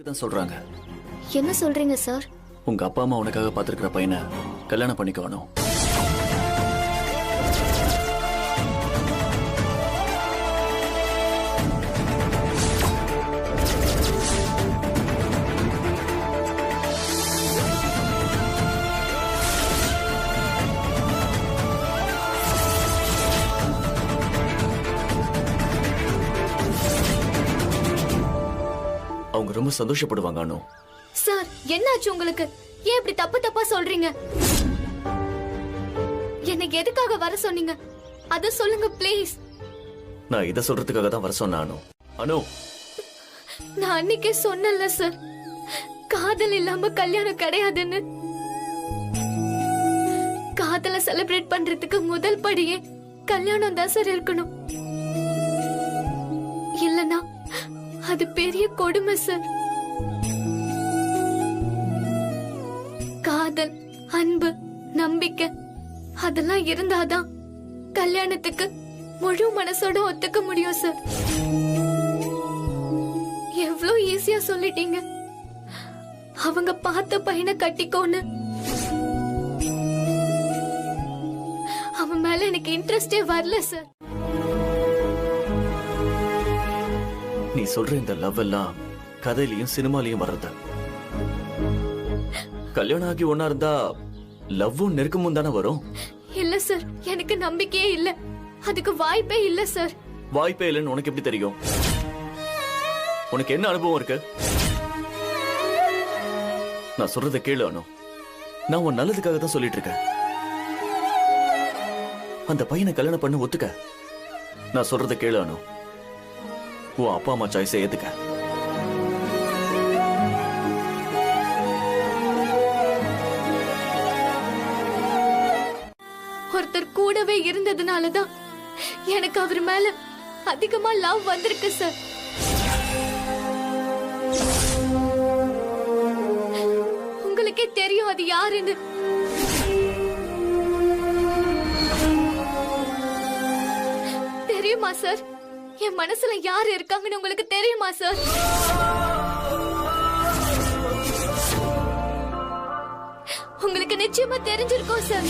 தான் சொல்றாங்க. என்ன சொல்றீங்க சார்? உங்க அப்பா அம்மா உனக்காக பாத்துருக்கிற பையனை கல்யாணம் பண்ணிக்கணும். அவங்க ரொம்ப சந்தோஷப்படுவாங்க. அனு சார், என்னாச்சு உங்களுக்கு? ஏன் இப்படி தப்பு தப்பா சொல்றீங்க? எனக்கு எதுக்காக வர சொன்னீங்க அத சொல்லுங்க ப்ளீஸ். நான் இத சொல்றதுக்காக தான் வர சொன்னேன். அனு அனு நான் அன்னைக்கே சொன்னல சார், காதல் இல்லாம கல்யாணம் கிடையாதுன்னு. காதலை செலிப்ரேட் பண்றதுக்கு முதல் படியே கல்யாணம் தான் சார் இருக்கணும். இல்லனா அது பெரிய கொடுமை சார். காதல், அன்பு, நம்பிக்கை அதெல்லாம் இருந்தாதான் கல்யாணத்துக்கு முழு மனசோட ஒத்துக்க முடியும் சார். எவ்வளவு ஈஸியா சொல்லிட்டீங்க அவங்க பார்த்த பையனை கட்டிக்கோன்னு. அவன் மேல எனக்கு இன்ட்ரெஸ்டே வரல சார். நீ சொல்ற இந்த லவ் எல்லாம் கதையிலயும் சினிமாலயும் வர்றது. கல்யாணம் ஆகி ஒன்னா இருந்தா லவ்வும் நெருக்கமும் தானே வரும். இல்ல சார், எனக்கு நம்பிக்கையே இல்ல. அதுக்கு வாய்ப்பே இல்ல சார். வாய்ப்பே இல்லைன்னு உனக்கு எப்படி தெரியும்? உனக்கு என்ன அனுபவம் இருக்கு? நான் சொல்றத கேளு அனு. நான் உன் நல்லதுக்காக தான் சொல்லிட்டு இருக்கேன். அந்த பையனை கல்யாணம் பண்ண ஒத்துக்க. நான் சொல்றத கேளு அனு. உன் அப்பா அம்மா சாய்ஸை ஏத்துக்க. ஒருத்தர் கூடவே இருந்ததுனாலதான் எனக்கு அவர் மேல அதிகமா லவ் வந்திருக்கு சார். உங்களுக்கே தெரியும் அது யாருன்னு. தெரியுமா சார்? என் மனசுல யாரு இருக்காங்கன்னு உங்களுக்கு தெரியுமா சார்? உங்களுக்கு நிச்சயமா தெரிஞ்சிருக்கும் சார்.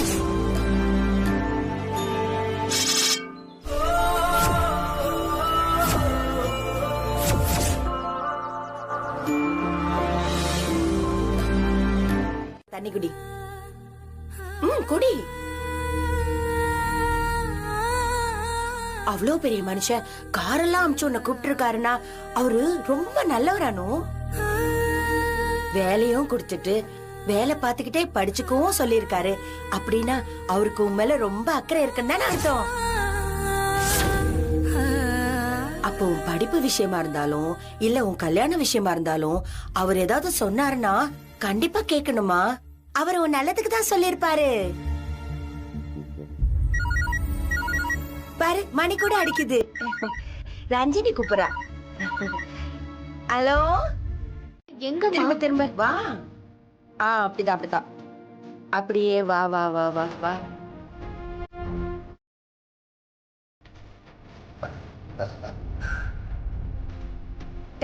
தண்ணி குடி. குடி. அவ்வளோ பெரிய மனுஷன் காரெல்லாம் அமிச்சு உன்னை கூப்பிட்டு இருக்காருன்னா அவரு ரொம்ப நல்லவரானோ. வேலையும் கொடுத்துட்டு வேலை பார்த்துக்கிட்டே படிச்சுக்கவும் சொல்லியிருக்காரு. அப்படின்னா அவருக்கு உன் மேல ரொம்ப அக்கறை இருக்குன்னு தானே அர்த்தம். அப்போ உன் படிப்பு விஷயமா இருந்தாலும் இல்ல உன் கல்யாண விஷயமா இருந்தாலும் அவர் ஏதாவது சொன்னாருன்னா கண்டிப்பா கேட்கணுமா? அவர் உன் நல்லதுக்கு தான் சொல்லிருப்பாரு. பாரு, மணி கூட அடிக்குது. ரஞ்சினி கூப்பிடுறா. ஹலோ, எங்க திரும்ப திரும்ப வா. அப்படிதான் அப்படிதான். அப்படியே வா வா வா வா வா.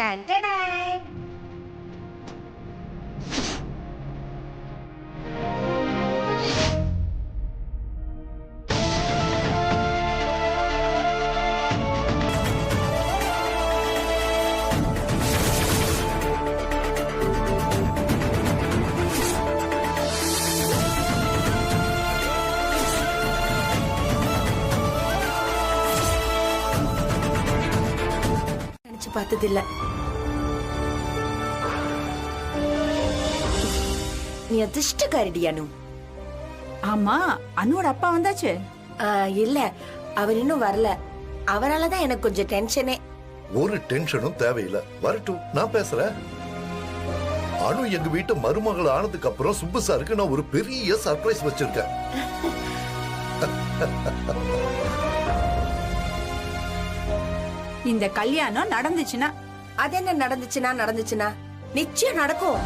Done done done. பார்த்ததில்ல. நீ அதிர்ஷ்டக்காரிடி அனு. ஆமா, அனுவோட அப்பா வந்தாச்சு. இல்ல, அவர் இன்னும் வரல. அவராலதான் எனக்கு கொஞ்சம் டென்ஷனே. ஒரு டென்ஷனும் தேவையில்லை. வரட்டும், நான் பேசுறேன். அனு எங்க வீட்டு மருமகள் ஆனதுக்கு அப்புறம் சுப்பு சாருக்கு நான் ஒரு பெரிய சர்ப்ரைஸ் வச்சிருக்கேன். இந்த கல்யாணம் நடந்துச்சுன்னா அது என்ன நடந்துச்சுன்னா நிச்சயம் நடக்கும்.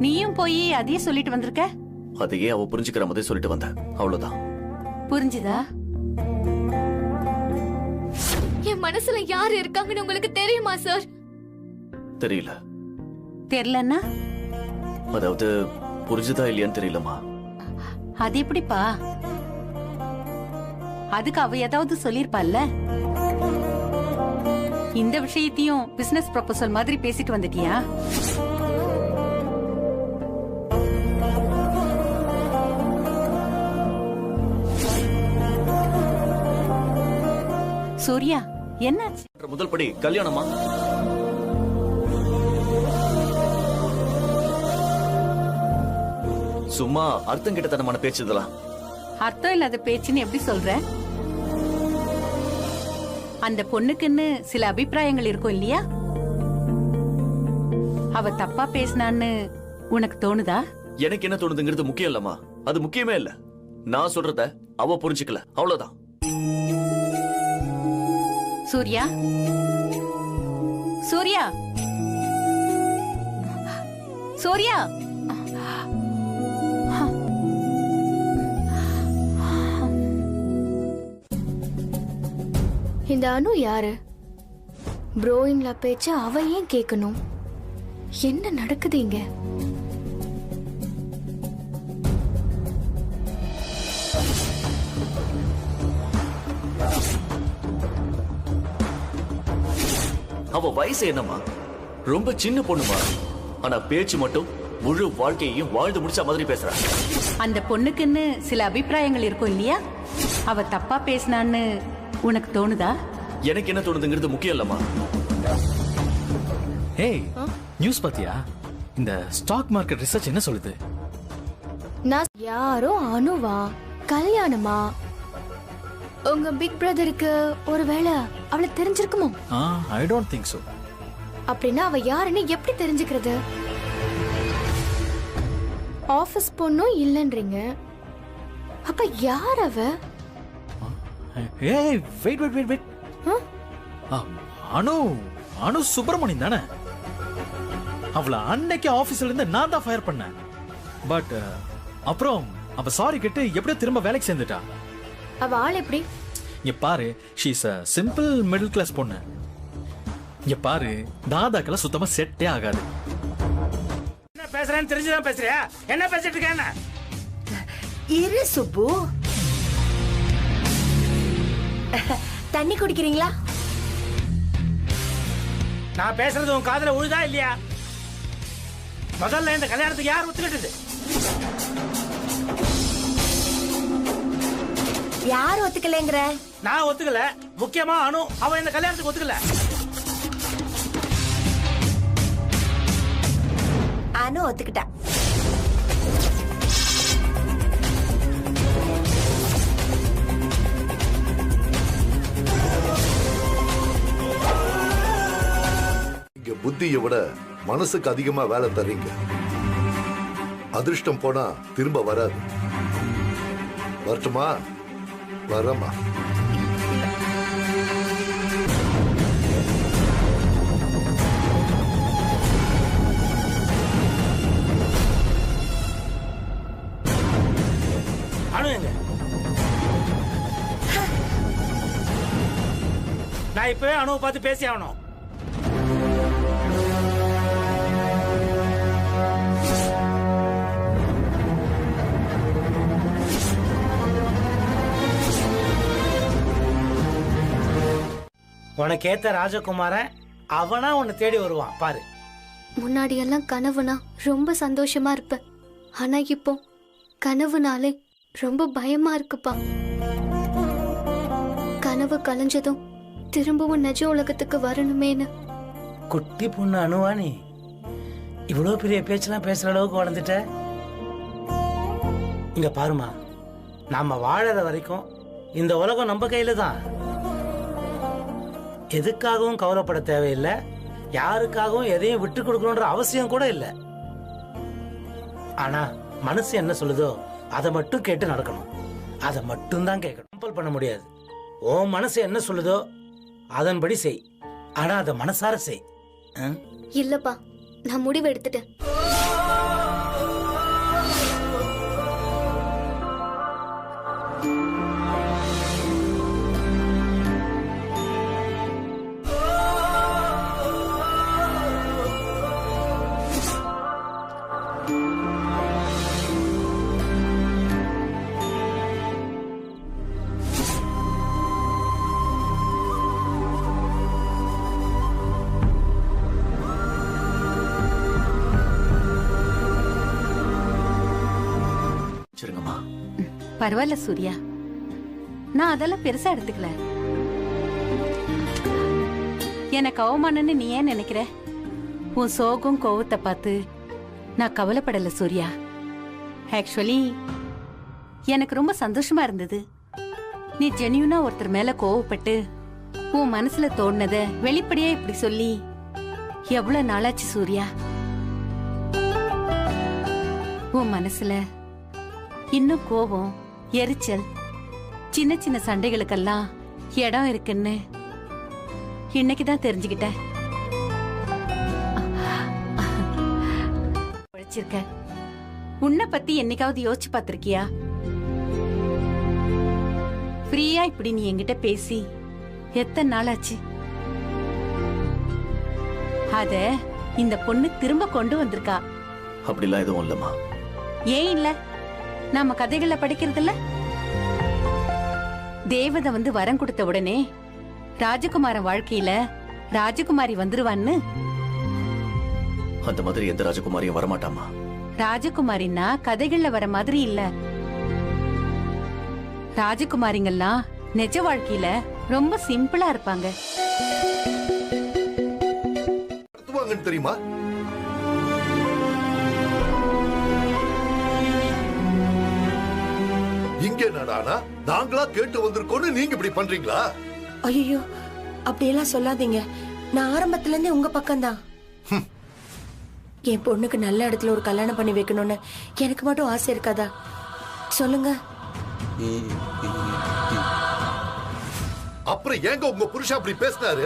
நீயும் போய் அதையே சொல்லிட்டு வந்திருக்க. அதையே அவ புரிஞ்சுக்கிற மாதிரி சொல்லிட்டு வந்தேன், அவ்வளவுதான். புரிஞ்சுதா? என் மனசுல யாரு இருக்காங்கன்னு உங்களுக்கு தெரியுமா சார்? தெரியல. தெரியலன்னா அதாவது புரிஞ்சுதா இல்லையான்னு தெரியலமா. அது எப்படிப்பா? அதுக்கு அவ ஏதாவது சொல்லிருப்பால்ல? இந்த விஷயத்தையும் பிசினஸ் ப்ரொபோசல் மாதிரி பேசிட்டு வந்துட்டியா? சூர்யா, என்னாச்சு? முதல் படி கல்யாணமா? சும்மா அர்த்தம் கிட்டத்தனமான பேச்சு இதெல்லாம். அர்த்தம் இல்லாத பேச்சுன்னு எப்படி சொல்ற? அந்த பொண்ணுக்குன்னு சில அபிப்பிராயங்கள் இருக்கும் இல்லையா? அவ தப்பா பேசினான்னு உனக்கு தோணுதா? எனக்கு என்ன தோணுதுங்கிறது முக்கியம் இல்லம்மா, அது முக்கியமே இல்ல. நான் சொல்றத அவ புரிஞ்சுக்கல, அவ்வளவுதான். சூர்யா, சூர்யா, சூர்யா, இந்த அனு யாரு? ப்ரோயின்ல பேச்ச அவ ஏன் கேட்கணும்? என்ன நடக்குது இங்க? அவ வயசு என்னம்மா? ரொம்ப சின்ன பொண்ணுமா. ஆனா பேச்சு மட்டும் முழு வாழ்க்கையையும் வாழ்ந்து முடிச்ச மாதிரி பேசுறா. அந்த பொண்ணுக்குன்னு சில அபிப்பிராயங்கள் இருக்கும் இல்லையா? அவ தப்பா பேசினான்னு உனக்கு தோணுதா? எனக்கு என்ன தோணுதுங்கிறது முக்கியம் இல்லம்மா. ஏய், நியூஸ் பாத்தியா? இந்த ஸ்டாக் மார்க்கெட் ரிசர்ச் என்ன சொல்லுது? நான் யாரோ அனுவா? கல்யாணமா? உங்க பிக் பிரதருக்கு ஒருவேளை அவளை தெரிஞ்சிருக்குமோ? I don't think so. அப்படின்னா அவ யாருன்னு எப்படி தெரிஞ்சுக்கிறது? ஆபீஸ் பொண்ணும் இல்லன்றீங்க, அப்ப யார் அவ? ஏய், வெயிட் வெயிட் வெயிட் வெயிட். அனு, அனு சுப்பிரமணியன் தானே? அவளை அன்னைக்கு ஆபீஸ்ல இருந்து நான் தான் ஃபயர் பண்ணேன். பட் அப்புறம் அவ சாரி கேட்டு எப்படியோ திரும்ப வேலைக்கு சேர்ந்துட்டா. அவ ஆள் எப்படி? இங்க பாரு, she is a simple middle class பொண்ணு. இங்க பாரு, தாதாக்கெல்லாம் சுத்தமா செட்டே ஆகாது. என்ன பேசுறேன்னு தெரிஞ்சுதான் பேசுறியா? என்ன பேசிட்டு இருக்க? இரு சுப்பு, தண்ணி குடிக்கிறீங்களா? நான் பேசுறது உன் காதுல உழுதா இல்லையா? முதல்ல இந்த கல்யாணத்துக்கு யார் ஒத்துக்கிட்டது? யார் ஒத்துக்கலைங்கிற? நான் ஒத்துக்கல. முக்கியமா அனு, அவ இந்த கல்யாணத்துக்கு ஒத்துக்கல. அனு ஒத்துக்கிட்டா. இங்க புத்தியை விட மனசுக்கு அதிகமா வேலை தர்றீங்க. அதிர்ஷ்டம் போனா திரும்ப வராது. வரட்டுமா? வரமா. அனு எங்க? நான் இப்பவே அனுவை பார்த்து பேசி ஆகணும். உனக்கேத்த ராஜகுமாரன் அவனா உன்னை தேடி வருவான் பாரு. முன்னாடி எல்லாம் கனவுனா ரொம்ப சந்தோஷமா இருப்பேன், ஆனா இப்போ கனவுனாலே ரொம்ப பயமா இருக்குப்பா. கனவு கலைஞ்சதும் திரும்பவும் நிஜ உலகத்துக்கு வரணுமேனு. குட்டி பொண்ணு அனுவா நீ? இவ்வளவு பெரிய பேச்செல்லாம் பேசுற அளவுக்கு வளர்ந்துட்ட. இங்க பாருமா, நாம வாழற வரைக்கும் இந்த உலகம் நம்ம கையில தான். எதுக்காகவும் கவலைப்பட தேவையில்லை, யாருக்காகவும் எதையும் விட்டு கொடுக்கணுன்ற அவசியம் கூட இல்லை. ஆனா மனசு என்ன சொல்லுதோ அதை மட்டும் கேட்டு நடக்கணும். அதை மட்டும் தான் கேட்கணும், கம்பல் பண்ண முடியாது. உன் மனசு என்ன சொல்லுதோ அதன்படி செய், ஆனா அதை மனசார செய். இல்லப்பா, நான் முடிவு எடுத்துட்டேன். பரவாயில்ல சூர்யா, நான் அதெல்லாம் பெருசா எடுத்துக்கல. எனக்கு அவமானம்னு நீ ஏன் நினைக்கிற? உன் சோகம் கோவத்தை பார்த்து நான் கவலைப்படல சூர்யா. ஆக்சுவலி எனக்கு ரொம்ப சந்தோஷமா இருந்தது. நீ ஜெனியூனா ஒருத்தர் மேல கோவப்பட்டு உன் மனசுல தோணுனத வெளிப்படையா இப்படி சொல்லி எவ்வளவு நாளாச்சு சூர்யா. உன் மனசுல இன்னும் கோபம், எரிச்சல், சின்ன சின்ன சண்டைகளுக்கெல்லாம் இடம் இருக்குன்னு இன்னைக்குதான் தெரிஞ்சுக்கிட்டேன். உழைச்சிருக்க. உன்னை பத்தி என்னைக்காவது யோசிச்சு பார்த்திருக்கியா? ஃப்ரீயா இப்படி நீ என்கிட்ட பேசி எத்தனை நாள் ஆச்சு? அத இந்த பொண்ணு திரும்ப கொண்டு வந்திருக்கா. அப்படிலாம் எதுவும் இல்லம்மா. ஏன் இல்ல? நாம கதைகள்ல படிக்கிறது இல்ல? தேவதை வந்து வரம் கொடுத்த உடனே ராஜகுமாரன் வாழ்க்கையில ராஜகுமாரி வந்துருவான்னு. அந்த மாதிரி எந்த ராஜகுமாரியும் வரமாட்டாமா. ராஜகுமாரின்னா கதைகள்ல வர மாதிரி இல்ல. ராஜகுமாரிங்கெல்லாம் நிஜ வாழ்க்கையில ரொம்ப சிம்பிளா இருப்பாங்க. தெரியுமா? இங்க என்னடானா நாங்களா கேட்டு வந்திருக்கோம்னு நீங்க இப்படி பண்றீங்களா? ஐயோ, அப்படியெல்லாம் சொல்லாதீங்க. நான் ஆரம்பத்துல இருந்தே உங்க பக்கம்தான். என் பொண்ணுக்கு நல்ல இடத்துல ஒரு கல்யாணம் பண்ணி வைக்கணும்னு எனக்கு மட்டும் ஆசை இருக்காதா? சொல்லுங்க. அப்புறம் ஏங்க உங்க புருஷன் அப்படி பேசினாரு?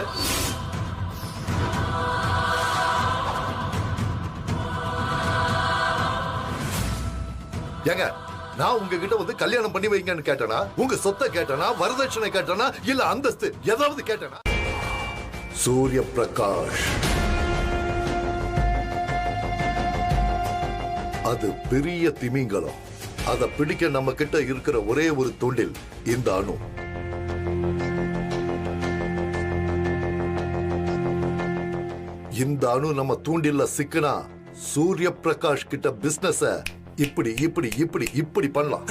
ஏங்க, நான் உங்ககிட்ட வந்து கல்யாணம் பண்ணி வைங்கன்னு கேட்டனா, உங்க சொத்தை கேட்டனா, வரதட்சணை கேட்டனா, இல்ல அந்தஸ்து ஏதாவது கேட்டனா? சூரிய பிரகாஷ் அது பெரிய திமிங்கலம். அத பிடிக்க நம்ம கிட்ட இருக்கிற ஒரே ஒரு தூண்டில் இந்த அணு. இந்த அணு நம்ம தூண்டில்ல சிக்கனா சூரிய பிரகாஷ் கிட்ட பிசினஸ இப்படி இப்படி இப்படி இப்படி பண்ணலாம்.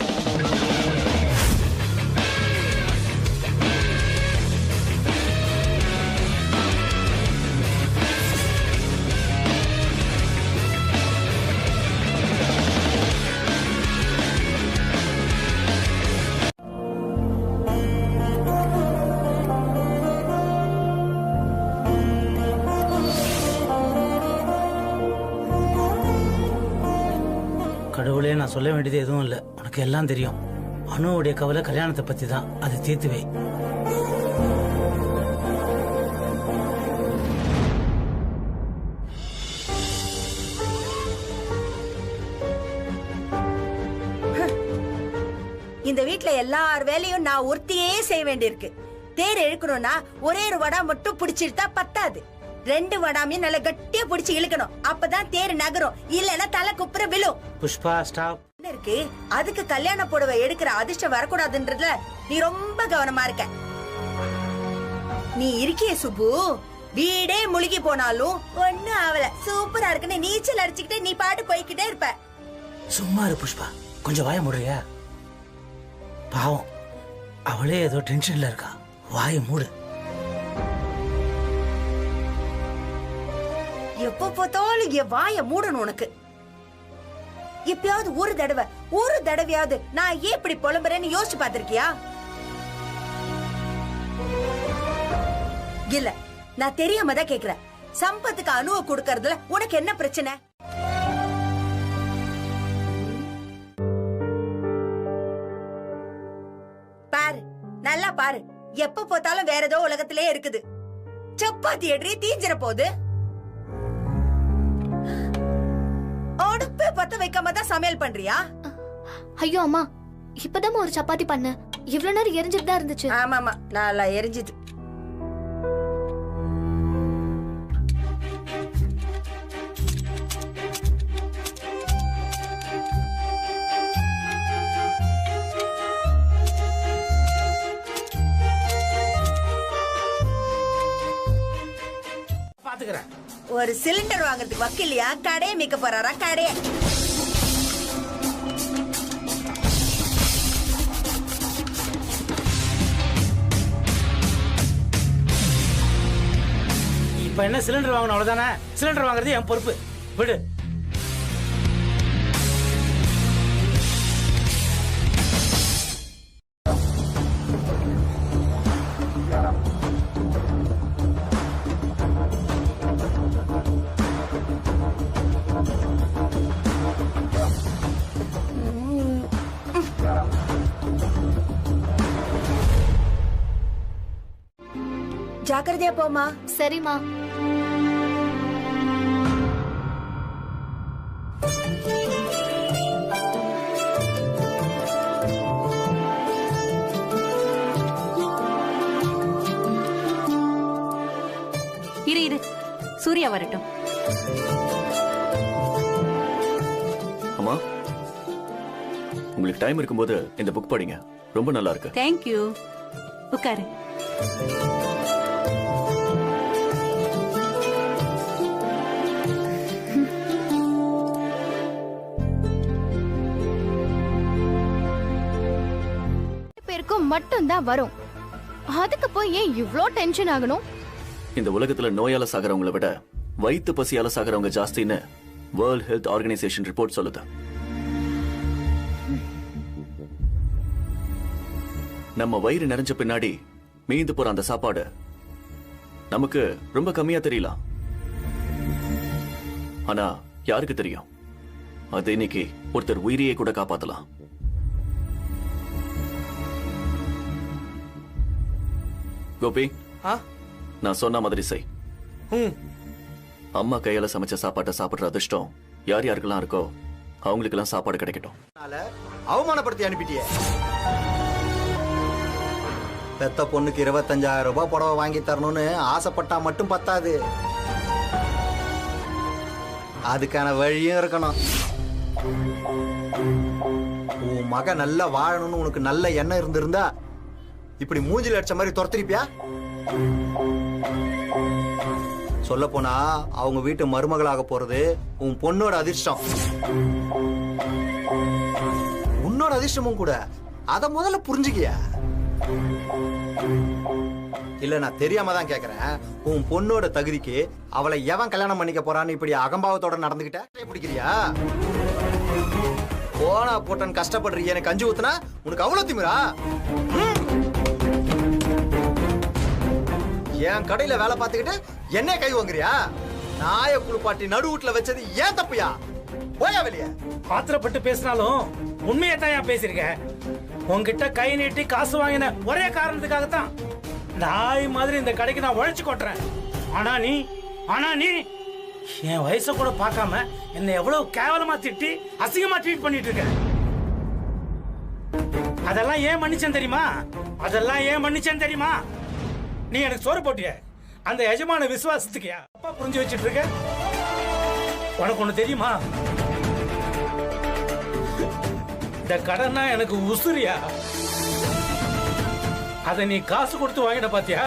கடவுளே, நான் சொல்ல வேண்டியது எதுவும் இல்லை. உனக்கு எல்லாம் தெரியும். அனுவுடைய கவலை கல்யாணத்தை பத்தி தான். அதை தீர்த்து வை. இந்த வீட்ல எல்லார் வேலையும் நான் ஒருத்தியே செய்ய வேண்டியிருக்கு. தேர் இழுக்கணும்னா ஒரே ஒரு வடா மட்டும் பிடிச்சிருந்தா பத்தாது. 2 வடாமையும் நல்லா கட்டியா பிடிச்சு இழுக்கணும். அப்பதான் தேர் நகரும். இல்லன்னா தலை குப்புற விழும். புஷ்பா, ஸ்டாப். இருக்கு, அதுக்கு கல்யாண புடவை எடுக்கிற அதிர்ஷ்டம் வரக்கூடாதுன்றதுல நீ ரொம்ப கவனமா இருக்க. நீ இருக்கிய சுப்பு, வீடே முழுகி போனாலும் ஒண்ணும் ஆவல, சூப்பரா இருக்குன்னு நீச்சல் அடிச்சுக்கிட்டே நீ பாட்டு போய்கிட்டே இருப்ப. சும்மா இரு புஷ்பா, கொஞ்சம் வாய மூடுறியா? பாவம், அவளே ஏதோ டென்ஷன்ல இருக்கா. வாய மூடு. எப்ப பார்த்தாலும் என் வாய மூடணும் உனக்கு. எப்பயாவது ஒரு தடவையாவது நான் ஏன் இப்படி புலம்புறேன்னு யோசிச்சு பாத்திருக்கியா? இல்ல, நான் தெரியாம தான் கேக்குறேன். சம்பத்துக்கு அணுவ கொடுக்கறதுல உனக்கு என்ன பிரச்சனை? பாரு, நல்லா பாரு. எப்ப பார்த்தாலும் வேற ஏதோ உலகத்திலே இருக்குது. சப்பாத்தி எட்ரி தீஞ்சிர போது. அடுப்பே பத்த வைக்காம தான் சமையல் பண்றியா? ஐயோ அம்மா, இப்பதான் ஒரு சப்பாத்தி பண்ண. இவ்வளவு நேரம் எரிஞ்சிட்டு தான் இருந்துச்சு. ஆமாமா, நல்லா எரிஞ்சுது. பாத்துக்கிறேன். ஒரு சிலிண்டர் வாங்குறதுக்கு வக்கில்லையா? கடையை மீக்க போறாரா? கடையை இப்ப என்ன சிலிண்டர் வாங்கணும் அவ்வளவுதானே? சிலிண்டர் வாங்குறது என் பொறுப்பு. விடு. ஜாக்கிரதையா போமா. சரிம்மா. இரு சூர்யா வரட்டும். அம்மா, உங்களுக்கு டைம் இருக்கும்போது இந்த புக் படிங்க, ரொம்ப நல்லா இருக்கு. தேங்க்யூ. உட்காரு. பேருக்கும் மட்டும் தான் வரும். அதுக்கு போய் ஏன் இவ்ளோ டென்ஷன் ஆகணும்? இந்த உலகத்துல நோயால சாகிறவங்களை விட வயிற்று பசியால சாகிறவங்க ஜாஸ்தின்னு வேர்ல்ட் ஹெல்த் ஆர்கனைசேஷன் ரிப்போர்ட் சொல்லுது. நம்ம வயிறு நிறைஞ்ச பின்னாடி மீந்து போற அந்த சாப்பாடு நமக்கு ரொம்ப கம்மியா தெரியலாம். ஆனா யாருக்கு தெரியும், அது இன்னைக்கு ஒருத்தர் உயிரியை கூட காப்பாத்தலாம். கோபி, நான் சொன்ன மாதிரி செய். அம்மா கையால சமைச்ச சாப்பாட்டை சாப்பிடுற அதிர்ஷ்டம் யார் யாருக்கெல்லாம் இருக்கோ அவங்களுக்கெல்லாம் சாப்பாடு கிடைக்கட்டும். அவமானப்படுத்தி அனுப்பிட்டியே. பெத்த பொண்ணுக்கு 25,000 ரூபாய் புடவை வாங்கி தரணும்னு ஆசைப்பட்டா மட்டும் பத்தாது, அதுக்கான வழியும் இருக்கணும். உன் மக நல்லா வாழணும்னு உனக்கு நல்ல எண்ணம் இருந்திருந்தா இப்படி மூஞ்சில அடிச்ச மாதிரி துரத்திருப்பியா? சொல்ல போனா அவங்க வீட்டு மருமகளாக போறது உன் பொண்ணோட அதிர்ஷ்டம், உன்னோட அதிர்ஷ்டமும் கூட. அத முதல்ல புரிஞ்சுக்கியா? இல்ல நான் தெரியாம தான் கேக்குறேன். உன் பொண்ணோட தகுதிக்கு அவளை எவன் கல்யாணம் பண்ணிக்க போறான்னு இப்படி அகம்பாவத்தோட நடந்துகிட்ட பிடிக்கிறியா? போனா போட்டன் கஷ்டப்படுறீ எனக்கு கஞ்சி ஊத்துனா உனக்கு அவ்வளவு திமிரா? என் கடையில வேலை பார்த்துக்கிட்டு என்ன கை வாங்குறியா? நாய குளிப்பாட்டி நடு வீட்டுல வச்சது ஏன் தப்புயா? போயா வெளிய. ஆத்திரப்பட்டு பேசினாலும் உண்மையை தான் பேசிருக்க. உன்கிட்ட கை நீட்டி காசு வாங்கின ஒரே காரணத்துக்காகத்தான் நாய் மாதிரி இந்த கடைக்கு நான் உழைச்சு கொட்டுறேன். ஆனா நீ என் வயசை கூட பார்க்காம என்ன எவ்வளவு கேவலமா திட்டி அசிங்கமா ட்ரீட் பண்ணிட்டு இருக்க. அதெல்லாம் ஏன் மன்னிச்சேன் தெரியுமா? அதெல்லாம் ஏன் மன்னிச்சேன் தெரியுமா? நீ எனக்கு சோறு போட்டிய அந்த எஜமான விசுவாசத்துக்கு அப்பா புரிஞ்சு வச்சிட்டு இருக்க. உனக்கு ஒண்ணு தெரியுமா? இந்த கடன்னா எனக்கு உசுரியா. அத நீ காசு கொடுத்து வாங்கிட பாத்தியா?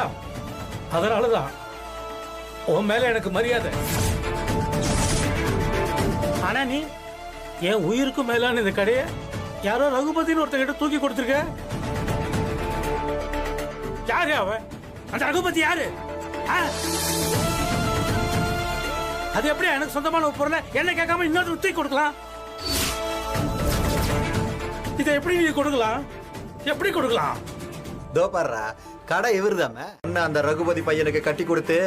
அதனாலதான் உன் மேல எனக்கு மரியாதை. ஆனா நீ என் உயிருக்கு மேலான இந்த கடைய யாரோ ரகுபதினு ஒருத்தங்கிட்ட தூக்கி கொடுத்துருக்க. யாரு அவன்? அந்த ரகுபதி யாரு? அது எப்படி எனக்கு சொந்தமான ஒரு பொருளை என்ன கேட்காம இன்னொரு தூக்கி கொடுக்கலாம்? இதை எப்படி நீ கொடுக்கலாம்? எப்படி கொடுக்கலாம்? தோ பாருடா, கடை இவருதாம. அந்த ரகுபதி பையனுக்கு கட்டி கொடுத்து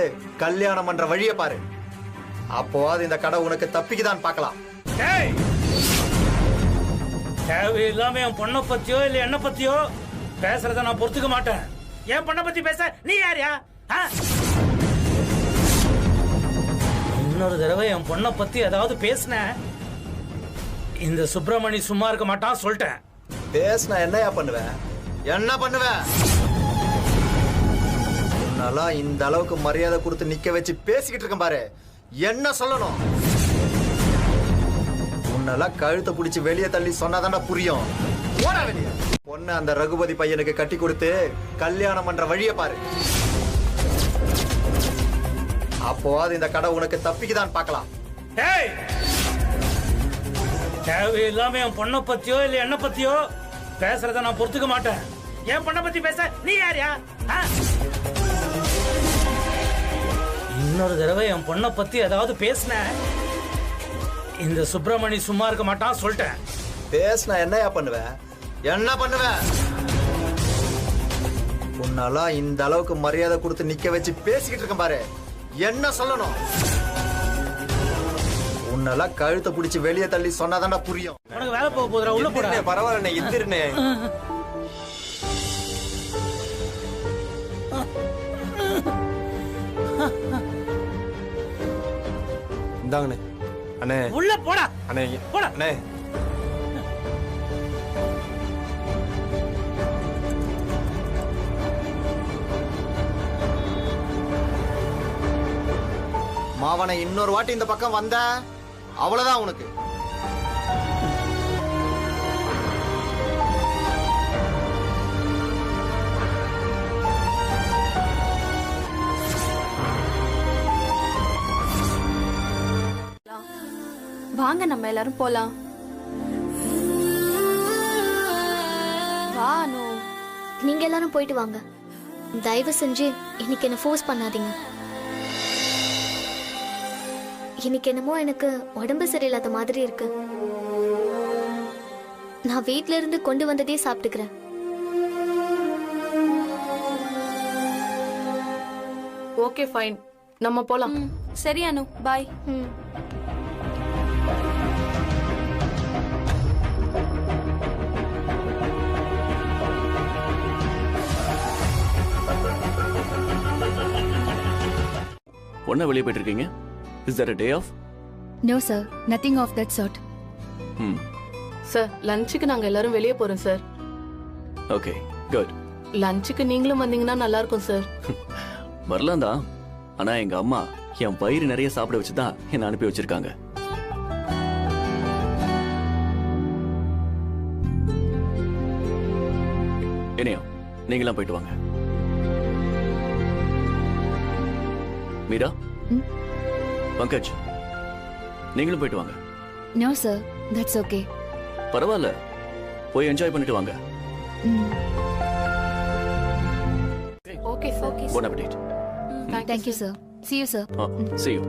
கல்யாணம் பண்ற வழிய பாரு. அப்போது இந்த கடை உனக்கு தப்பிக்குதான் பார்க்கலாம். தேவையில்லாம என் பொண்ணை பத்தியோ இல்ல என்ன பத்தியோ பேசுறத நான் பொறுத்துக்க மாட்டேன். என் பொண்ணை பத்தி பேச நீ யாரியா? இன்னொரு தடவை என் பொண்ணை பத்தி ஏதாவது பேசின இந்த சுப்பிரமணி சும்மா இருக்க மாட்டான் சொல்லிட்டேன். பேசினா என்னையா பண்ணுவேன்? என்ன பண்ணுவேன்? உன்னால இந்த அளவுக்கு மரியாதை கொடுத்து நிக்க வச்சு பேசிக்கிட்டு இருக்கேன் பாரு, என்ன சொல்லணும்? உன்னால கழுத்தை பிடிச்சி வெளியே தள்ளி சொன்னாதான்டா புரியும். போடா வெளியே. பொண்ணு அந்த ரகுபதி பையனுக்கு கட்டி கொடுத்து கல்யாணம் பண்ற வழிய பாரு. அப்போது இந்த கடை உனக்கு தப்பிக்குதான் பார்க்கலாம். தேவையில்லாம என் பொண்ணை பத்தியோ இல்ல என்ன பத்தியோ பேசுறத நான் பொறுத்துக்க மாட்டேன். என் பொண்ணை பத்தி பேச நீ யாரியா? இன்னொரு தடவை என் பொண்ணை பத்தி ஏதாவது பேசின இந்த சுப்பிரமணி சும்மா இருக்க மாட்டான் சொல்லிட்டேன். பேசினா என்னையா பண்ணுவேன்? என்ன பண்ணுவேன்? உன்னால இந்த அளவுக்கு மரியாதை கொடுத்து நிக்க வச்சு பேசிக்கிட்டு இருக்கேன் பாரு, என்ன சொல்லணும்? உன்னால கழுத்தை பிடிச்சி வெளியே தள்ளி சொன்னாதான்டா புரியும். உனக்கு வேலை போக போதுடா, உள்ள போடா. பரவாயில்ல, இந்திரனே. இந்தாங்கண்ணே. அண்ணே உள்ள போடா. அண்ணே போடா. அண்ணே மாவனை இன்னொரு வாட்டி இந்த பக்கம் வந்த அவ்வளவுதான் உனக்கு. வாங்க நம்ம எல்லாரும் போலாம். வா அனு. நீங்க எல்லாரும் போயிட்டு வாங்க. தயவு செஞ்சு இன்னைக்கு என்ன ஃபோர்ஸ் பண்ணாதீங்க. இன்னைக்கு என்னமோ எனக்கு உடம்பு சரியில்லாத மாதிரி இருக்கு. நான் வீட்ல இருந்து கொண்டு வந்ததே சாப்பிட்டுக்கிறேன். ஓகே ஃபைன், நம்ம போலாம். சரி அனு, பாய். ஒன்னா வெளியே போயிட்டு இருக்கீங்க? Is that a day off? No sir, nothing of that sort. Sir, லஞ்சுக்கு நாங்க எல்லாரும் வெளியே போறோம் சார். Okay, good. லஞ்சுக்கு நீங்களும் வந்தீங்கன்னா நல்லா இருக்கும் சார். வரலாம் தான், ஆனா எங்க அம்மா என் வயிறு நிறைய சாப்பிட வச்சுதான் என்ன அனுப்பி வச்சிருக்காங்க. இனியும் நீங்களாம் போயிட்டு வாங்க. மீரா, பங்கஜ், நீங்களும் போயிட்டு வாங்க. No sir, that's okay. பரவாயில்ல, போய் என்ஜாய் பண்ணிட்டு வாங்க. Okay sir. Bon appetit. Thank you sir. See you sir. See you.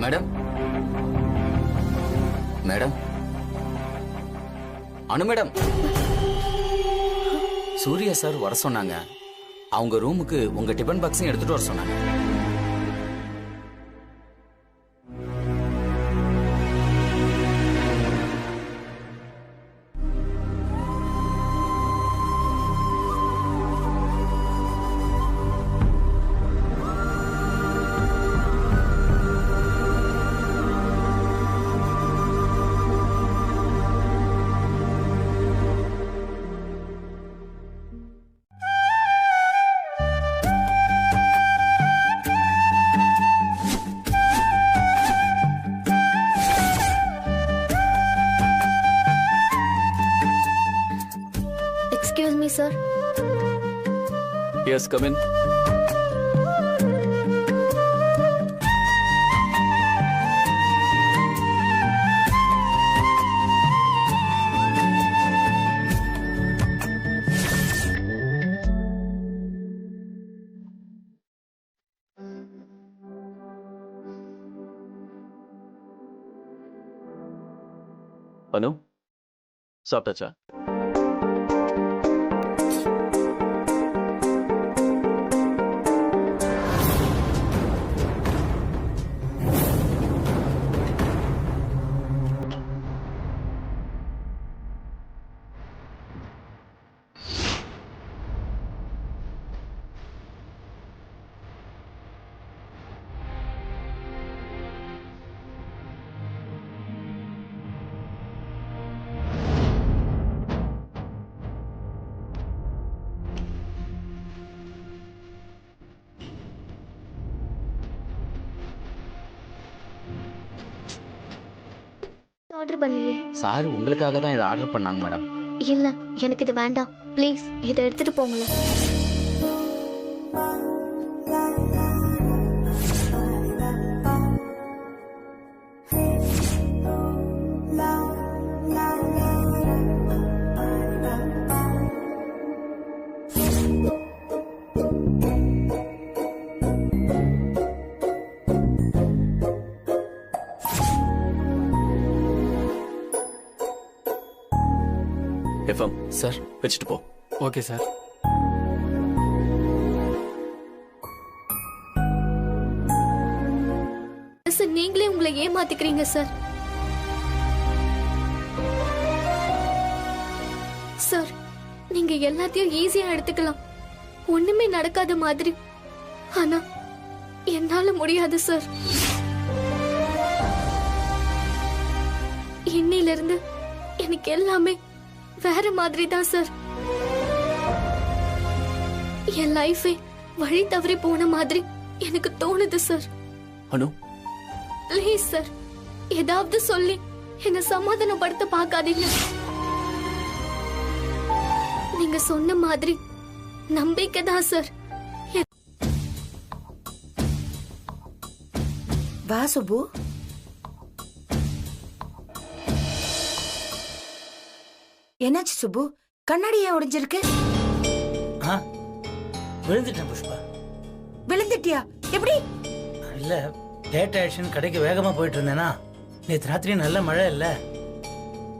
Madam, madam, Anu madam, Surya sir வர சொன்னாங்க. அவங்க ரூமுக்கு உங்க டிபன் பாக்ஸையும் எடுத்துட்டு வர சொன்னாங்க. Excuse me, sir. Yes, come in. அனு, சாப்பிட்டாச்சா? ஆர்டர் பண்ணலையே. சார் உங்களுக்காக தான் இதை ஆர்டர் பண்ணாங்க மேடம். இல்ல, எனக்கு இது வேண்டாம். ப்ளீஸ் இதை எடுத்துட்டு போங்களேன். எஃப்எம் சார் வச்சுட்டு போ. Okay sir. சார், நீங்களே உங்களை ஏமாத்திக்கிறீங்க சார். சார், நீங்க எல்லாத்தையும் ஈஸியா எடுத்துக்கலாம், ஒண்ணுமே நடக்காத மாதிரி. ஆனா என்னால முடியாது சார். இன்னையில இருந்து எனக்கு எல்லாமே வேற மாதிரி தான் சார். என் லைஃபே வழி தவறி போன மாதிரி எனக்கு தோணுது சார். அனு, ப்ளீஸ் சார், ஏதாவது சொல்லி என்ன சமாதானப்படுத்த பார்க்காதீங்க. நீங்க சொன்ன மாதிரி நம்பிக்கை தான் சார். வா சுபு. என்னாச்சு சுபு? கண்ணாடி ஏன் உடைஞ்சிருக்கு? விழுந்துட்டேன் புஷ்பா. விழுந்துட்டியா? எப்படி? இல்ல, லேட் ஆயிடுச்சுன்னு கடைக்கு வேகமா போயிட்டு இருந்தேனா, நேற்று ராத்திரி நல்ல மழை இல்ல,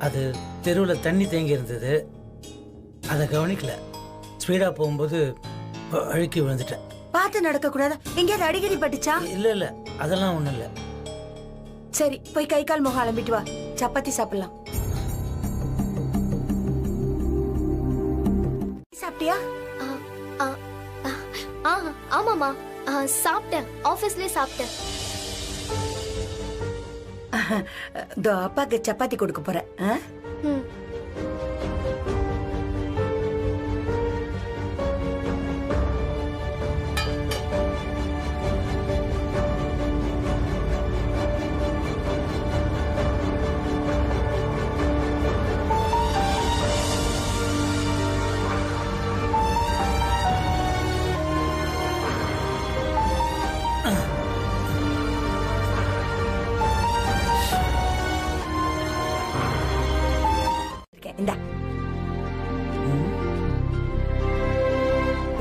அது தெருவில் தண்ணி தேங்கி இருந்தது, அதை கவனிக்கல. ஸ்பீடா போகும்போது அழுக்கி விழுந்துட்டேன். பார்த்து நடக்க கூடாது. எங்கேயாவது அடிக்கடி பட்டுச்சா? இல்ல இல்ல, அதெல்லாம் ஒண்ணும் இல்ல. சரி, போய் கை கால் முகம் அலம்பிட்டு வா, சப்பாத்தி சாப்பிடலாம். சாப்பிட்டியா? ஆமாமா, சாப்பிட்டேன். ஆபீஸ்லயே சாப்பிட்டேன். அப்பாக்கு சப்பாத்தி கொடுக்க போறேன்.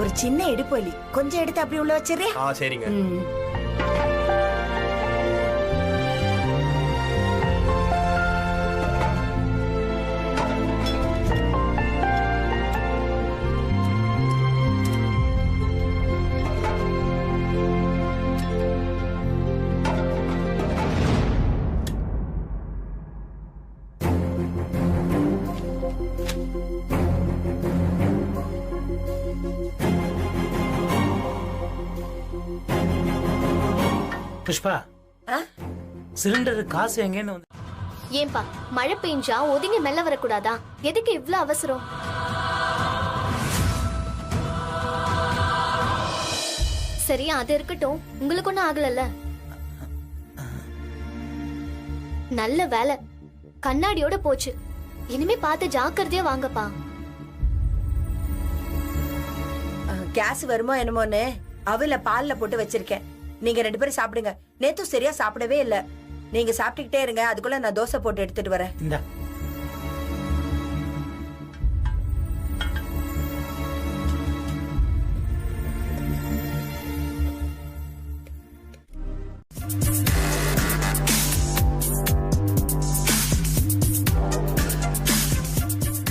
ஒரு சின்ன இடுப்பு வலி, கொஞ்சம் எடுத்து அப்படி உள்ள வச்சிடுறேன். சரிங்க. புஷ்பா, சிலிண்டர் காசு எங்கன்னு வந்து? ஏன்பா, மழை பெஞ்சா ஒதுங்கி மெல்ல வரக்கூடாதா? எதுக்கு இவ்ளோ அவசரம்? சரி, அது இருக்கட்டும். உங்களுக்கு ஒண்ணும் ஆகலல்ல? நல்ல வேலை, கண்ணாடியோட போச்சு. இனிமே பார்த்து ஜாக்கிரதையா வாங்கப்பா. கேஸ் வருமோ என்னமோன்னு அவல பால்ல போட்டு வச்சிருக்கேன். நீங்க 2 பேரும் சாப்பிடுங்க. நேத்து சரியா சாப்பிடவே இல்ல. நீங்க சாப்பிட்டுக்கிட்டே இருங்க, அதுக்குள்ள நான் தோசை போட்டு எடுத்துட்டு வரேன். இந்தா.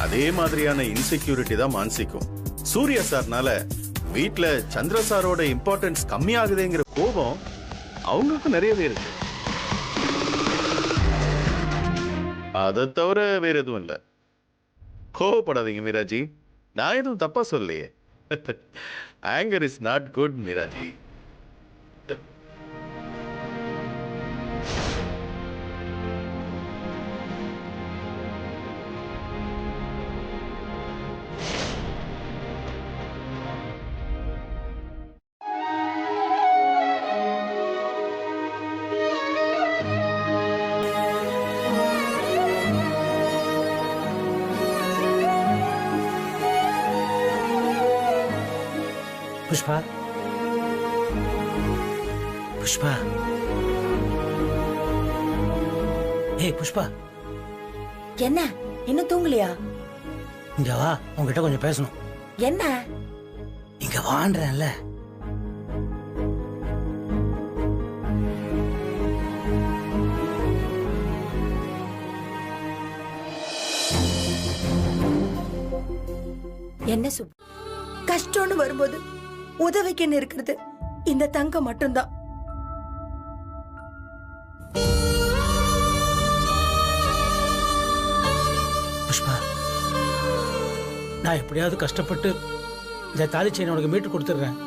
அதே மாதிரியான இன்செக்யூரிட்டி தான் மானசிக்கும். சூர்யா சார்னால வீட்ல சந்திர சாரோட இம்பார்ட்டன்ஸ் கம்மியாகுதுங்கிற கோபம் அவங்களுக்கு நிறையவே இருக்கு. அதை தவிர வேற எதுவும் இல்ல. கோவப்படாதீங்க மீராஜி, நான் எதுவும் தப்பா சொல்லலையே. Anchor is not good Meeraji. Pushpa Pushpa ஏய் புஷ்பா, என்ன இன்னும் தூங்கலையா? இங்க வா, உங்ககிட்ட கொஞ்சம் பேசணும். என்ன? இங்க வான்றேன்ல. என்ன சுப்பு, கஷ்டம்னு வரும்போது உதவிக்குன்னு இருக்கிறது இந்த தங்கம் மட்டும்தான். புஷ்பா, நான் எப்படியாவது கஷ்டப்பட்டு இந்த தாலி செயினை உனக்கு மீட்டு கொடுத்துடுறேன்.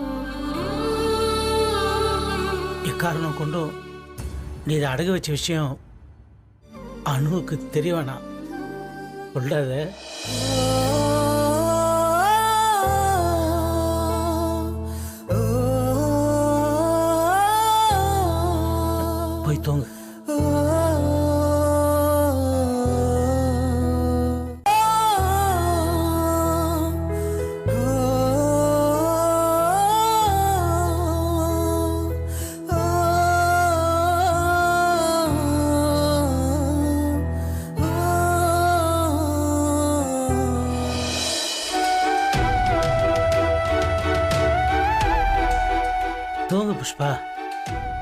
எக்காரணம் கொண்டும் நீ இதை அடகு வச்ச விஷயம் அணுவுக்கு தெரிய வேணாம். சொல்லாத. போய் தூங்கு. தூங்கு புஷ்பா.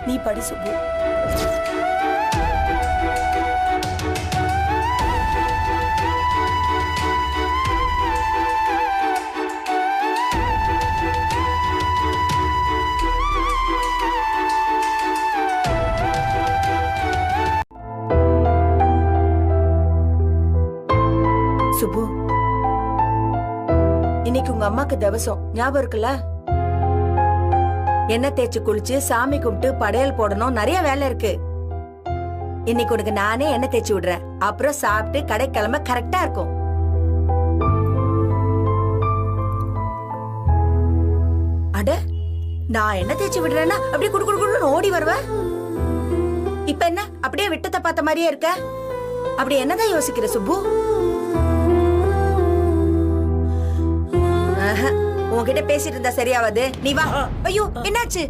நீ படி சுப்பு. சுப்பு, இன்னைக்கு உங்க அம்மாக்கு தவசம் ஞாபகம் இருக்குல்ல? எண்ணெய் தேய்ச்சி குளிச்சு சாமி கும்பிட்டு படையல் போடணும், நிறைய வேலை இருக்கு. இன்னைக்கு உனக்கு நானே எண்ணெய் தேய்ச்சி விடுறேன். அப்புறம் சாப்பிட்டு கடை கிளம்ப கரெக்டா இருக்கும். அட, நான் எண்ணெய் தேய்ச்சி விடுறேன்னா அப்படியே குடு குடு குடுன்னு ஓடி வருவேன். இப்ப என்ன அப்படியே விட்டத்தை பார்த்த மாதிரியே இருக்க? அப்படி என்னதான் யோசிக்கிற சுப்பு? உன்கிட்ட பேசிட்டு இருந்தா சரியாவது. நீ வா. ஐயோ, என்னாச்சு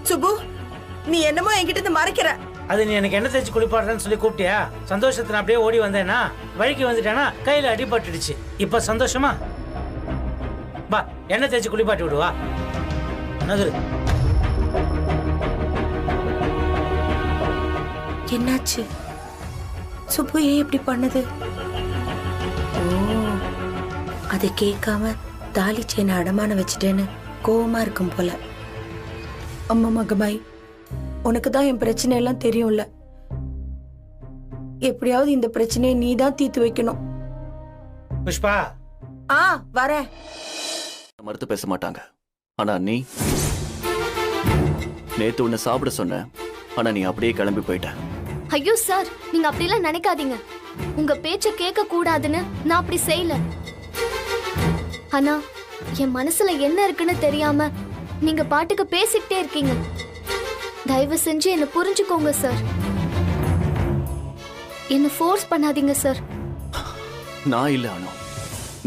சுப்பு? நீ என்னமோ என்கிட்ட இருந்து மறைக்கிற. அது நீ எனக்கு எண்ணெய் தேய்ச்சி குளிப்பாடுறேன்னு சொல்லி கூப்பிட்டியா? சந்தோஷத்துல அப்படியே ஓடி வந்தேனா, வழிக்கு வந்துட்டேனா, கையில அடிபட்டுடுச்சு. இப்ப சந்தோஷமா? வா, எண்ணெய் தேய்ச்சி குளிப்பாட்டி விடுவா. நகரு. என்னாச்சு சுப்பு? ஏன் இப்படி பண்ணது? அதை கேட்காம தாலி செயினை அடமான வச்சுட்டேன்னு கோவமா இருக்கும் போல. அம்மா மகமாய், உனக்கு தான் என் பிரச்சனை எல்லாம் தெரியும்ல. எப்படியாவது இந்த பிரச்சனையை நீ தான் தீர்த்து வைக்கணும். புஷ்பா. வரேன். மறுத்து பேச மாட்டாங்க. ஆனா நீ நேத்து உன்னை சாப்பிட சொன்ன, ஆனா நீ அப்படியே கிளம்பி போயிட்ட. ஐயோ சார், நீங்க அப்படிலாம் நினைக்காதீங்க. உங்க பேச்ச கேட்க கூடாதுன்னு நான் அப்படி செய்யல. ஆனா என் மனசுல என்ன இருக்குன்னு தெரியாம நீங்க பாட்டுக்கு பேசிக்கிட்டே இருக்கீங்க. தயவு செஞ்சு என்ன புரிஞ்சுக்கோங்க சார். என்ன ஃபோர்ஸ் பண்ணாதீங்க சார். நான் இல்ல அனு,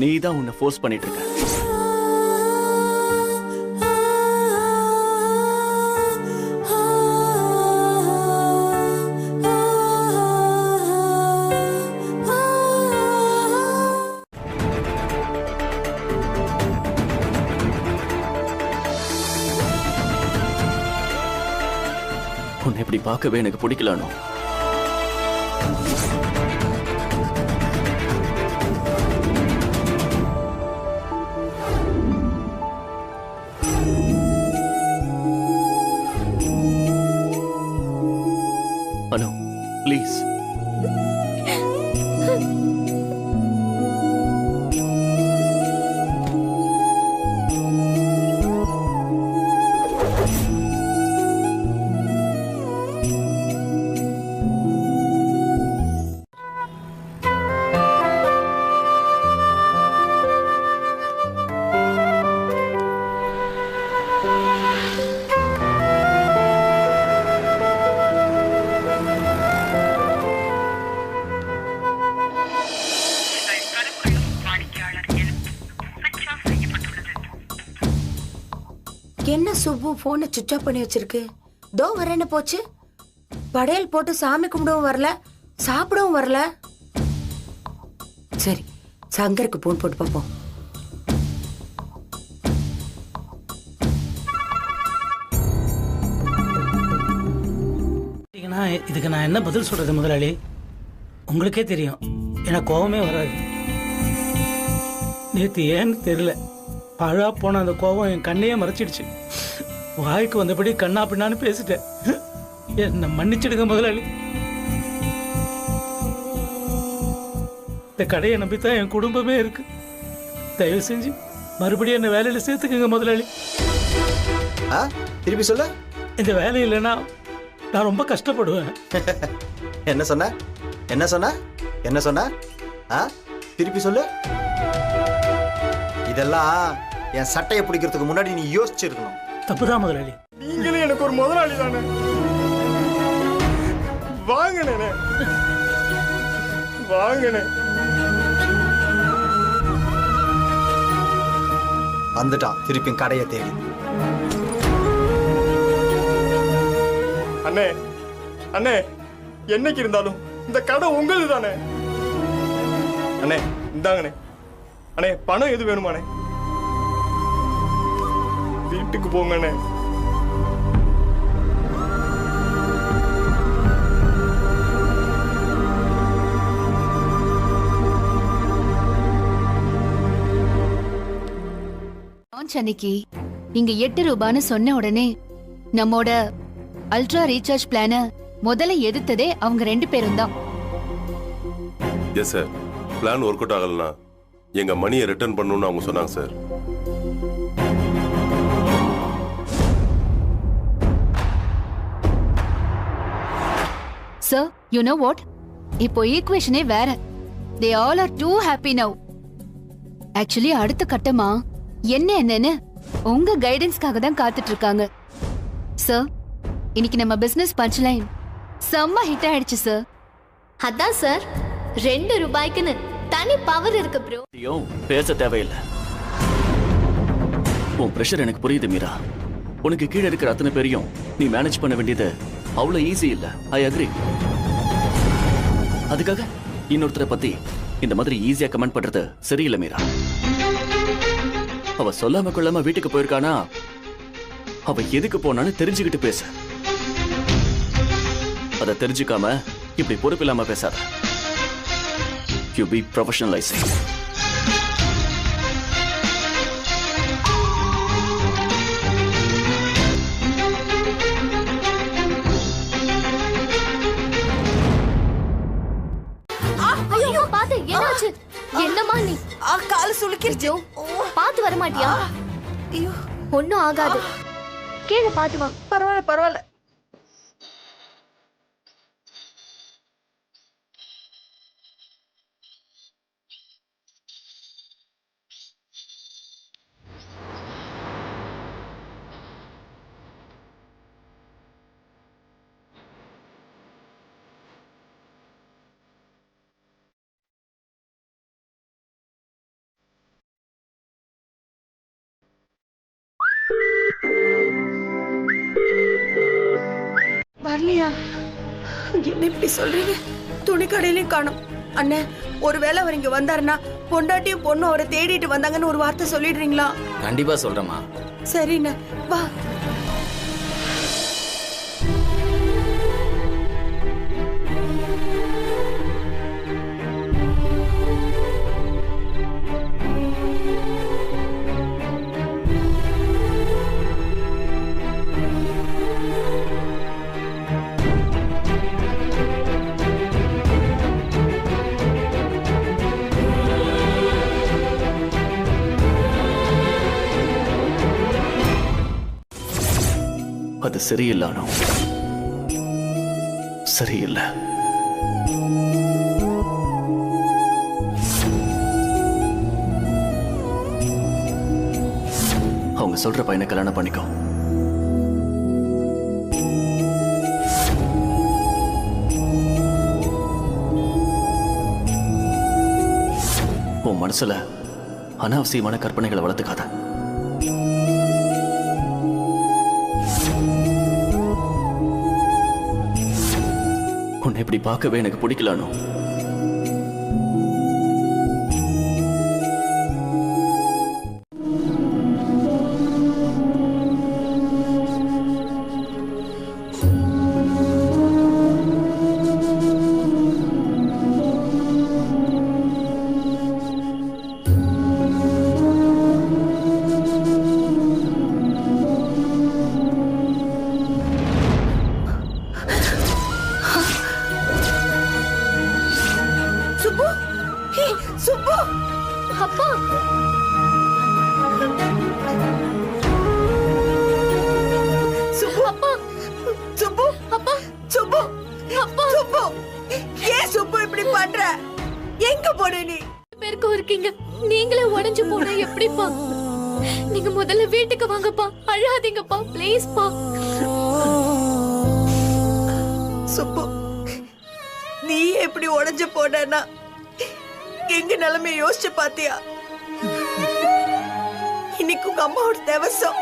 நீ தான் உன்னை ஃபோர்ஸ் பண்ணிட்டு இருக்க. உன்னை இப்படி பார்க்கவே எனக்கு பிடிக்கலானோ. அனு, ப்ளீஸ். என்ன சுப்பு போனை சுவிட்ச் ஆஃப் பண்ணி வச்சிருக்கு? தோ வரேன்னு போச்சு. படையல் போட்டு சாமி கும்பிடவும் வரல, சாப்பிடவும் வரல. சரி, சங்கருக்கு போன் போட்டு பார்ப்போம். இதுக்கு நான் என்ன பதில் சொல்றது முதலாளி? உங்களுக்கே தெரியும் எனக்கு கோபமே வராது. நேற்று ஏன்னு தெரியல, பழா போன அந்த கோபம் என் கண்ணையே மறைச்சிடுச்சு. வாய்க்கு வந்தபடி கண்ணா பின்னான்னு பேசிட்டேன். என்ன மன்னிச்சிடுங்க முதலாளி. இந்த கடையை நம்பித்தான் என் குடும்பமே இருக்கு. தயவு செஞ்சு மறுபடியும் என்ன வேலையில சேர்த்துக்கங்க முதலாளி. திருப்பி சொல்ல. இந்த வேலை இல்லைன்னா நான் ரொம்ப கஷ்டப்படுவேன். என்ன சொன்ன? என்ன சொன்ன? என்ன சொன்ன? திருப்பி சொல்லு. இதெல்லாம் என் சட்டையை பிடிக்கிறதுக்கு முன்னாடி நீ யோசிச்சிருக்கணும். தப்புதான் முதலாளி. நீங்களே எனக்கு ஒரு முதலாளி தானே. வாங்கினே வாங்கினே. வந்துட்டான் திருப்பி கடையை தேடி. அண்ணே அண்ணே, என்னைக்கு இருந்தாலும் இந்த கடை உங்களுது தானே. அண்ணே இந்தாங்கண்ணே. அண்ணே பணம் எது வேணுமாண்ணே? வீட்டுக்கு போங்கண்ணே. அன்னைக்கு நீங்க 8 ரூபான்னு சொன்ன உடனே நம்மோட அல்ட்ரா ரீசார்ஜ் பிளான முதல்ல எதிர்த்ததே அவங்க 2 பேரும் தான். Yes sir, plan work out ஆகலனா எங்க மணியை ரிட்டர்ன் பண்ணணும்னு அவங்க சொன்னாங்க sir. Sir, you know what? இப்போ ஈக்குவேஷனே வேற. They all are too happy now. Actually அடுத்த கட்டமா என்னன்னு உங்க கைடன்ஸ்க்காக தான் காத்துட்டு இருக்காங்க. சார், இன்னைக்கு நம்ம பிசினஸ் பஞ்ச் லைன் செம்ம ஹிட் ஆயிடுச்சு சார். அதான் சார் 2 ரூபாய்க்குன்னு தனி பவர் இருக்கு ப்ரோ. பேச தேவையில்லை. உன் பிரஷர் எனக்கு புரியுது மீரா. உனக்கு கீழே இருக்கிற அத்தனை பேரையும் நீ மேனேஜ் பண்ண வேண்டியது அவ்வளவு ஈஸி இல்ல. I agree. அதுக்காக இன்னொருத்தரை பத்தி இந்த மாதிரி ஈஸியா கமெண்ட் பண்றது சரியில்லை மீரா. அவ சொல்லாம கொள்ளாம வீட்டுக்கு போயிருக்கானா, அவ எதுக்கு போனான்னு தெரிஞ்சுக்கிட்டு பேசு. அதை தெரிஞ்சுக்காம இப்படி பொறுப்பு இல்லாம பேசாத. You be professionalising. ஐயோ பாத்து, என்னாச்சு? என்னம்மா நீ? கால் சுளுக்கிருச்சு. பாத்து வர மாட்டியா? ஐயோ ஒன்னும் ஆகாது. கீழே பாத்து வா. பரவாயில்ல பரவாயில்ல. வரலையா? என்ன இப்படி சொல்றீங்க? துணி கடையிலையும் காணோம். அண்ணே, ஒருவேளை அவர் இங்க வந்தாருன்னா பொண்டாட்டியும் பொண்ணும் அவரை தேடிட்டு வந்தாங்கன்னு ஒரு வார்த்தை சொல்லிடுறீங்களா? கண்டிப்பா சொல்றேம்மா. சரிண்ணே, வா. அது சரியில்லானோ சரியில்லை. அவங்க சொல்ற பையனை கல்யாணம் பண்ணிக்கோ. உன் மனசுல அனாவசியமான கற்பனைகளை வளர்த்துக்காத. உன்னை இப்படி பார்க்கவே எனக்கு பிடிக்கலானோ. சுப்பு ஹே, சுப்பு அப்பா சுப்பு அப்பா சுப்பு அப்பா சுப்பு அப்பா சுப்பு ஏன் சுப்பு இப்படி பண்ற? எங்க போன நீ? பேருக்கும் இருக்கீங்க, நீங்களே உடைஞ்சு போனா எப்படிப்பா? நீங்க முதல்ல வீட்டுக்கு வாங்கப்பா, அழாதீங்கப்பா ப்ளீஸ்ப்பா. சுப்பு நீ எப்படி உடைஞ்சு போனா எங்க நிலைமைய யோசிச்சு பாத்தியா? இன்னைக்கு உங்க அம்மாவோட தேவசம்,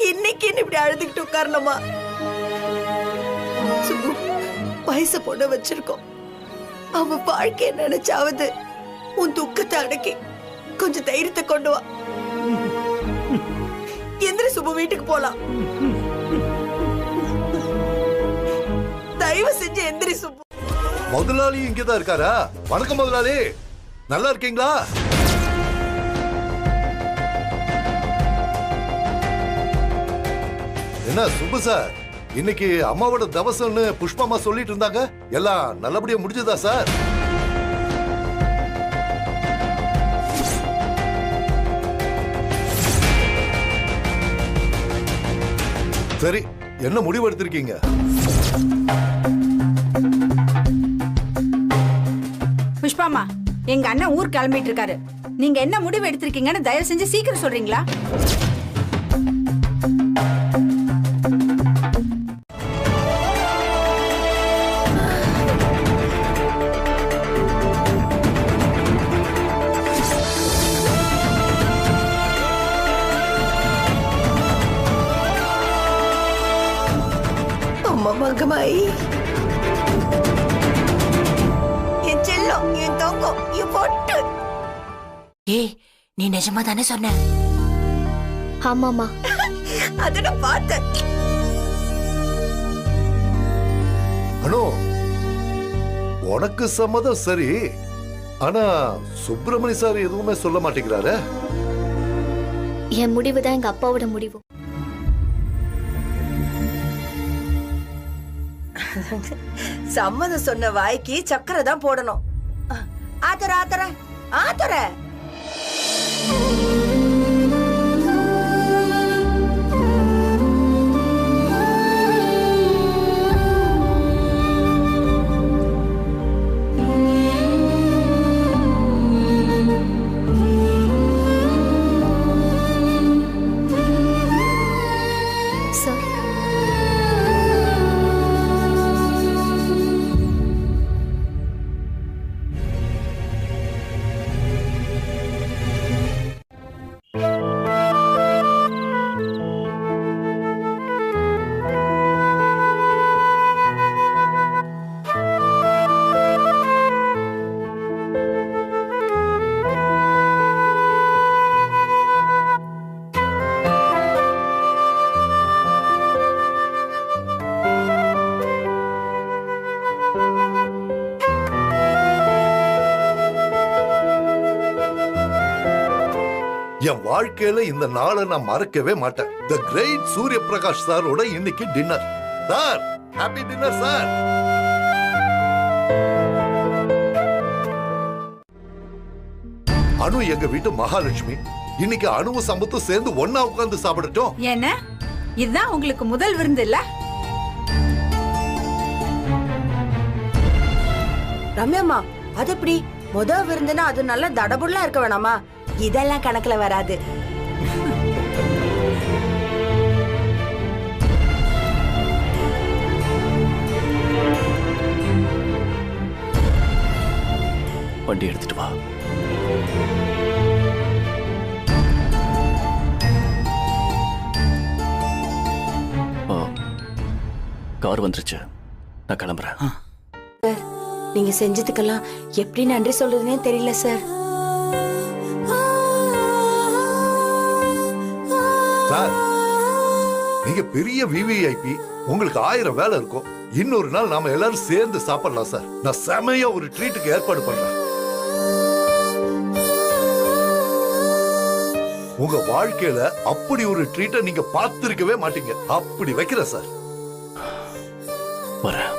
இன்னைக்கு இப்படி அழுதுகிட்டு உட்காரணுமா? சுப்பு வயசு பொண்ண வச்சிருக்கோம், அவ வாழ்க்கைய நினைச்சாவது உன் துக்கத்தை அடக்கி கொஞ்சம் தைரியத்தை கொண்டு வா. எந்திர சுப்பு, வீட்டுக்கு போலாம். தயவு செஞ்சு எந்திரி சுப்பு. முதலாளி இங்கதான் இருக்காரா? வணக்கம் முதலாளி, நல்லா இருக்கீங்களா? என்ன சுப்பு சார், இன்னைக்கு அம்மாவோட தவசம்னு புஷ்பமா சொல்லிட்டு இருந்தாங்க, எல்லாம் நல்லபடியா முடிஞ்சதா சார்? சரி, என்ன முடிவு எடுத்திருக்கீங்க? புஷ்பாமா, எங்க அண்ணன் ஊர் கிளம்பிட்டு இருக்காரு. நீங்க என்ன முடிவு எடுத்திருக்கீங்கன்னு தயவு செஞ்சு சீக்கிரம் சொல்றீங்களா? அம்மா மங்கமாயி, என் செல்லம், என் தங்கம், என் பொட்டு. ஏய், நீ நிஜமா தானே சொன்ன? ஆமாமா, அத நான் பார்த்தேன். அனு, உனக்கு சம்மதம் சரி, ஆனா சுப்பிரமணி சார் எதுவுமே சொல்ல மாட்டேங்கிறாரு. என் முடிவுதான் எங்க அப்பாவோட முடிவு. சம்மதம் சொன்ன வாய்க்கு சக்கரை தான் போடணும். ஆத்தர ஆத்தர ஆத்தர. சார், என் வாழ்க்கையில இந்த நாளை நான் மறக்கவே மாட்டேன். தி கிரேட் சூரிய பிரகாஷ் சாரோட இன்னைக்கு dinner. Sir, happy dinner sir. Anu எங்க வீட்டு மகாலட்சுமி. இன்னைக்கு அணுவும் சம்பத்தும் சேர்ந்து ஒன்னா உட்கார்ந்து சாப்பிடட்டும். என்ன, இதுதான் உங்களுக்கு முதல் விருந்து இல்ல? ரம்யாம்மா, அது எப்படி முத விருந்துனா அது நல்ல தடபுடலா இருக்க வேணாமா? இதெல்லாம் கணக்குல வராது. வண்டி எடுத்துட்டு வா. கார் வந்துருச்சு, நான் கிளம்புறேன். சார் நீங்க செஞ்சதுக்கெல்லாம் எப்படி நன்றி சொல்றதுனே தெரியல சார். சார் நீங்க பெரிய விவிஐபி, உங்களுக்கு 1000 வேலை இருக்கும். இன்னொரு நாள் நாம எல்லாரும் சேர்ந்து சாப்பிடலாம் சார். நான் செமையா ஒரு ட்ரீட்டுக்கு ஏற்பாடு பண்றேன். உங்க வாழ்க்கையில அப்படி ஒரு ட்ரீட்டை நீங்க பார்த்திருக்கவே மாட்டீங்க. அப்படி வைக்கிறேன் சார். வரேன்.